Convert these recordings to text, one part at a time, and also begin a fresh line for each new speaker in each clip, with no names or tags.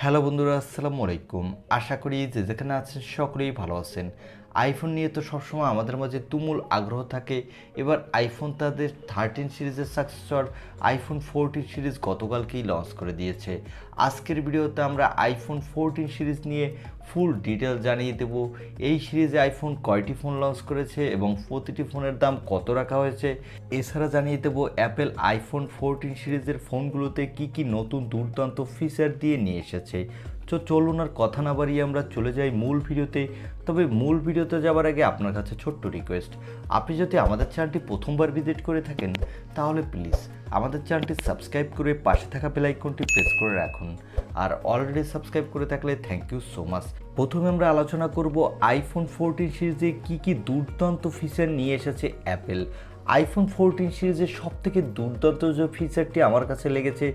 Hello বন্ধুরা, আসসালামু আলাইকুম। আশা করি যে যেখানে আছেন সকলেই ভালো আছেন। আইফোন নিয়ে তো সবসময় আমাদের মাঝে তুমুল আগ্রহ থাকে। এবার আইফোন তাদের 13 সিরিজের সাকসেসর আইফোন 14 সিরিজ গতকালকেই লঞ্চ করে দিয়েছে। আজকের ভিডিওতে আমরা আইফোন 14 সিরিজ নিয়ে ফুল ডিটেল জানিয়ে দেব। এই সিরিজে আইফোন কয়টি ফোন লঞ্চ করেছে এবং প্রতিটি ফোনের দাম কত রাখা হয়েছে। এছাড়া জানিয়ে দেব অ্যাপেল আইফোন 14 সিরিজের ফোনগুলোতে কি কি নতুন দুর্দান্ত ফিচার দিয়ে নিয়ে এসেছে। তো চলুন আর কথা না বাড়িয়ে আমরা চলে যাই মূল ভিডিওতে। তবে মূল ভিডিওতে যাওয়ার আগে আপনার কাছে ছোট্ট রিকোয়েস্ট, আপনি যদি আমাদের চ্যানেলটি প্রথমবার ভিজিট করে থাকেন তাহলে প্লিজ আমাদের চ্যানেলটি সাবস্ক্রাইব করে পাশে থাকা বেল আইকনটি প্রেস করে রাখুন। আর অলরেডি সাবস্ক্রাইব করে থাকলে থ্যাংক ইউ সো মাচ। প্রথমে আমরা আলোচনা করব আইফোন 14 সিরিজে কি কি দুর্দান্ত ফিচার নিয়ে এসেছে অ্যাপেল। আইফোন 14 সিরিজের সবথেকে দুর্দান্ত যে ফিচারটি আমার কাছে লেগেছে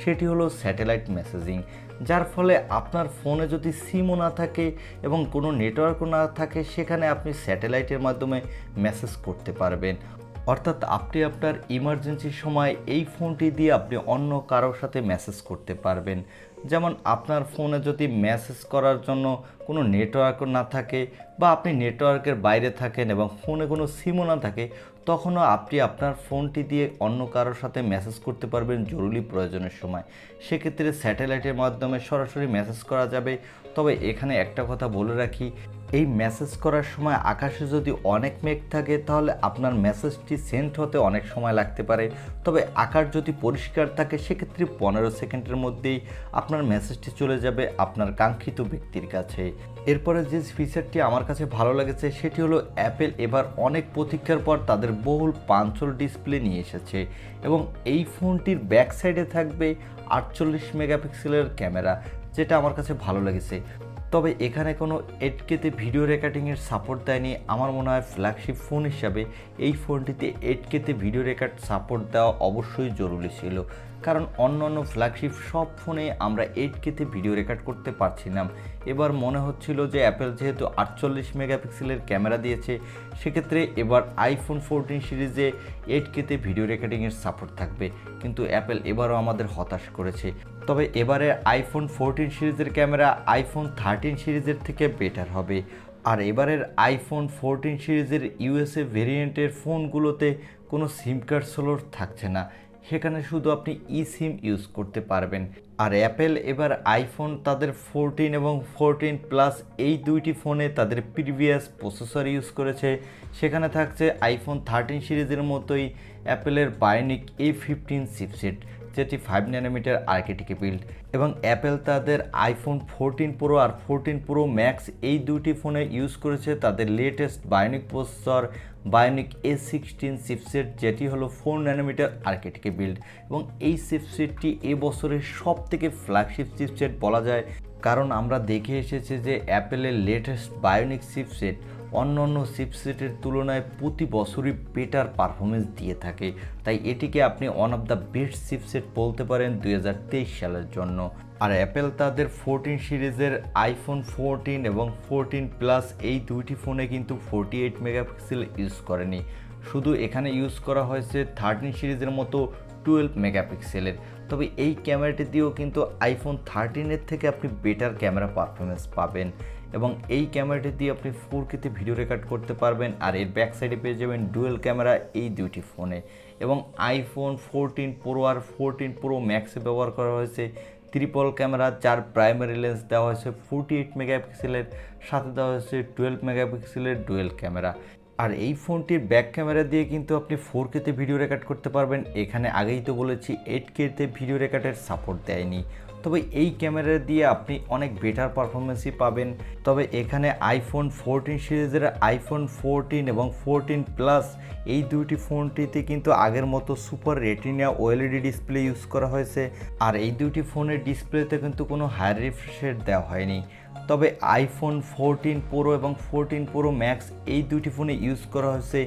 সেটি হলো স্যাটেলাইট মেসেজিং, যার ফলে আপনার ফোনে যদি সিমও না থাকে এবং কোনো নেটওয়ার্কও না থাকে সেখানে আপনি স্যাটেলাইটের মাধ্যমে মেসেজ করতে পারবেন। অর্থাৎ আপনি আপনার ইমার্জেন্সির সময় এই ফোনটি দিয়ে আপনি অন্য কারোর সাথে মেসেজ করতে পারবেন। যেমন আপনার ফোনে যদি মেসেজ করার জন্য কোনো নেটওয়ার্ক না থাকে বা আপনি নেটওয়ার্কের বাইরে থাকেন এবং ফোনে কোনো সিমও না থাকে, তখনও আপনি আপনার ফোনটি দিয়ে অন্য কারোর সাথে মেসেজ করতে পারবেন জরুরি প্রয়োজনের সময়। সেক্ষেত্রে স্যাটেলাইটের মাধ্যমে সরাসরি মেসেজ করা যাবে। তবে এখানে একটা কথা বলে রাখি, এই মেসেজ করার সময় আকাশে যদি অনেক মেঘ থাকে তাহলে আপনার মেসেজটি সেন্ড হতে অনেক সময় লাগতে পারে। তবে আকাশ যদি পরিষ্কার থাকে সেক্ষেত্রে 15 সেকেন্ডের মধ্যেই আপনার মেসেজটি চলে যাবে আপনার কাঙ্ক্ষিত ব্যক্তির কাছে। এরপরে যে ফিচারটি আমার কাছে ভালো লেগেছে সেটি হলো অ্যাপেল এবার অনেক প্রতীক্ষার পর তাদের বহুল পাঞ্চল ডিসপ্লে নিয়ে এসেছে এবং এই ফোনটির ব্যাক সাইডে থাকবে 48 মেগাপিক্সেলের ক্যামেরা, যেটা আমার কাছে ভালো লেগেছে। তবে এখানে কোনো 8Kতে ভিডিও রেকর্ডিংয়ের সাপোর্ট দেয়নি। আমার মনে হয় ফ্ল্যাগশিপ ফোন হিসাবে এই ফোনটিতে 8Kতে ভিডিও রেকর্ড সাপোর্ট দেওয়া অবশ্যই জরুরি ছিল, কারণ অন্যান্য ফ্ল্যাগশিপ সব ফোনে আমরা 8Kতে ভিডিও রেকর্ড করতে পারছি না। এবার মনে হচ্ছিল যে অ্যাপেল যেহেতু 48 মেগাপিক্সেলের ক্যামেরা দিয়েছে সেক্ষেত্রে এবার আইফোন 14 সিরিজে 8Kতে ভিডিও রেকর্ডিংয়ের সাপোর্ট থাকবে, কিন্তু অ্যাপেল এবারও আমাদের হতাশ করেছে। তবে এবারে আইফোন 14 সিরিজের ক্যামেরা আইফোন 13 সিরিজের থেকে বেটার হবে। আর এবারের আইফোন 14 সিরিজের ইউএসএ ভেরিয়েন্টের ফোনগুলোতে কোনো সিম কার্ড স্লট থাকছে না, সেখানে শুধু আপনি ই সিম ইউজ করতে পারবেন। আর অ্যাপেল এবার আইফোন তাদের 14 এবং 14 প্লাস এই দুইটি ফোনে তাদের প্রিভিয়াস প্রসেসর ইউজ করেছে। সেখানে থাকছে আইফোন 13 সিরিজের মতোই অ্যাপেলের বায়োনিক A15 চিপসেট, যেটি 5 ন্যানোমিটার আর্কিটেক্টে বিল্ড। এবং অ্যাপেল তাদের আইফোন 14 প্রো আর 14 প্রো ম্যাক্স এই দুটি ফোনে ইউজ করেছে তাদের latest bionic processor bionic A16 chipset, যেটি হলো 4 ন্যানোমিটার আর্কিটেক্টে বিল্ড। এবং এই চিপসেটটি এবছরের সব থেকে ফ্ল্যাগশিপ চিপসেট বলা যায়, কারণ আমরা দেখে এসেছি যে অ্যাপেলের লেটেস্ট বায়োনিক চিপসেট অন্যান্য চিপসেটের তুলনায় প্রতি বছরই বেটার পারফরমেন্স দিয়ে থাকে। তাই এটিকে আপনি one of the best chipset বলতে পারেন 2023 সালের জন্য। আর অ্যাপেল তাদের 14 সিরিজের আইফোন 14 এবং 14 প্লাস এই দুইটি ফোনে কিন্তু 48 মেগাপিক্সেল ইউজ করেনি, শুধু এখানে ইউজ করা হয়েছে 13 সিরিজের মতো 12 মেগাপিক্সেলের। তবে এই ক্যামেরাটি দিয়েও কিন্তু আইফোন 13-এর থেকে আপনি বেটার ক্যামেরা পারফরমেন্স পাবেন এবং এই ক্যামেরাটি দিয়ে আপনি 4Kতে ভিডিও রেকর্ড করতে পারবেন। আর এর ব্যাক সাইডে পেয়ে যাবেন ডুয়েল ক্যামেরা এই দুইটি ফোনে। এবং আইফোন 14 প্রো আর 14 প্রো ম্যাক্সে ব্যবহার করা হয়েছে ট্রিপল ক্যামেরা, যার প্রাইমারি লেন্স দেওয়া হয়েছে 48 মেগাপিক্সেলের, সাথে দেওয়া হয়েছে 12 মেগাপিক্সেলের ডুয়েল ক্যামেরা। আর এই ফোনটির ব্যাক ক্যামেরা দিয়ে কিন্তু আপনি 4Kতে ভিডিও রেকর্ড করতে পারবেন। এখানে আগেই তো বলেছি 8Kতে ভিডিও রেকর্ডের সাপোর্ট দেয়নি, তবে এই ক্যামেরা দিয়ে আপনি অনেক বেটার পারফরমেন্সই পাবেন। তবে এখানে আইফোন 14 সিরিজের আইফোন 14 এবং 14 প্লাস এই দুইটি ফোনটিতে কিন্তু আগের মতো super retina OLED display use করা হয়েছে। আর এই দুইটি ফোনের ডিসপ্লেতে কিন্তু কোনো হায়ার রিফ্রেশ রেট দেওয়া হয়নি। তবে আইফোন 14 প্রো এবং 14 প্রো ম্যাক্স এই দুটি ফোনে ইউজ করা হয়েছে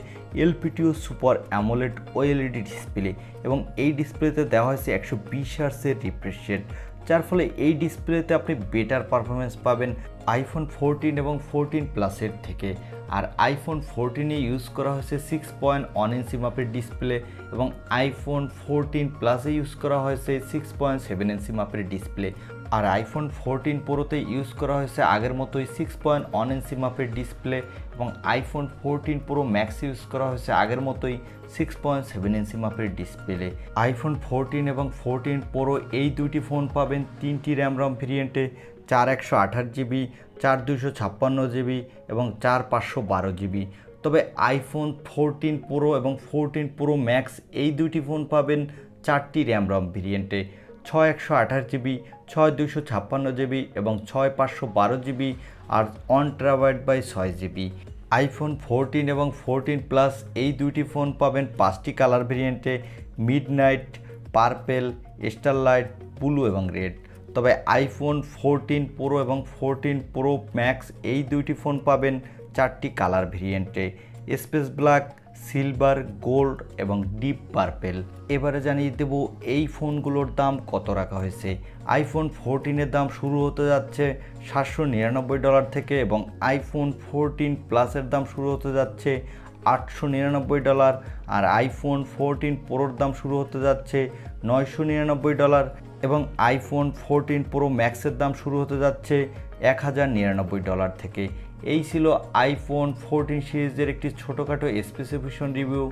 এলপিটিও সুপার অ্যামোলেড ওএলইডি ডিসপ্লে এবং এই ডিসপ্লেতে দেওয়া হয়েছে 120 হার্টজের রিফ্রেশ রেট, যার ফলে এই ডিসপ্লেতে আপনি বেটার পারফরমেন্স পাবেন। আইফোন 14 এবং 14 প্লাসের থেকে। আর আইফোন 14-এ ইউজ করা হয়েছে 6.1 ইঞ্চি মাপের ডিসপ্লে এবং আইফোন 14 প্লাসে ইউজ করা হয়েছে 6.7 ইঞ্চি মাপের ডিসপ্লে। আর আইফোন 14 প্রোতে ইউজ করা হয়েছে আগের মতোই 6.1 ইঞ্চি মাপের ডিসপ্লে এবং আইফোন 14 প্রো ম্যাক্স ইউজ করা হয়েছে আগের মতোই 6.7 ইঞ্চি মাপের ডিসপ্লে। আইফোন 14 এবং 14 প্রো এই দুইটি ফোন পাবেন 3টি র্যাম রম ভেরিয়েন্টে, 4128 জিবি, 4256 জিবি এবং 4512 জিবি। তবে আইফোন 14 প্রো এবং 14 প্রো ম্যাক্স এই দুইটি ফোন পাবেন 4টি র্যাম রম ভেরিয়েন্টে, 6128 জিবি, 6256 জিবি এবং 6512 জিবি আর 1TB/6 জিবি। আইফোন 14 এবং 14 প্লাস এই দুইটি ফোন পাবেন 5টি কালার ভেরিয়েন্টে, মিডনাইট, পার্পেল, স্টারলাইট, ব্লু এবং রেড। তবে আইফোন 14 প্রো এবং 14 প্রো ম্যাক্স এই দুইটি ফোন পাবেন 4টি কালার ভেরিয়েন্টে, স্পেস ব্ল্যাক, সিলভার, গোল্ড এবং ডিপ পার্পেল। এবারে জানিয়ে দেব এই ফোনগুলোর দাম কত রাখা হয়েছে। আইফোন 14-এর দাম শুরু হতে যাচ্ছে $799 থেকে এবং আইফোন 14 প্লাসের দাম শুরু হতে যাচ্ছে $899 আর আইফোন 14 প্রোর দাম শুরু হতে যাচ্ছে $999 এবং আইফোন 14 প্রো ম্যাক্সের দাম শুরু হতে যাচ্ছে $1099 থেকে। এই ছিল আইফোন 14 সিরিজের একটি ছোটোখাটো স্পেসিফিকেশন রিভিউ।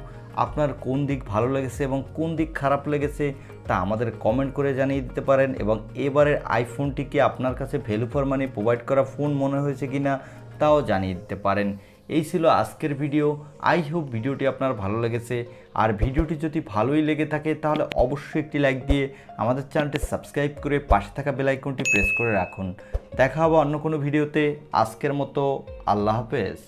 আপনার কোন দিক ভালো লেগেছে এবং কোন দিক খারাপ লেগেছে তা আমাদের কমেন্ট করে জানিয়ে দিতে পারেন এবং এবারের আইফোনটি কি আপনার কাছে ভ্যালু ফর মানি প্রোভাইড করা ফোন মনে হয়েছে কিনা তাও জানিয়ে দিতে পারেন। এই ছিল আজকের ভিডিও। আই হোপ ভিডিওটি আপনার ভালো লেগেছে। আর ভিডিওটি যদি ভালোই লেগে থাকে তাহলে অবশ্যই একটি লাইক দিয়ে আমাদের চ্যানেলটি সাবস্ক্রাইব করে পাশে থাকা বেল আইকনটি প্রেস করে রাখুন। দেখা হবে অন্য কোনো ভিডিওতে। আজকের মতো আল্লাহ হাফেজ।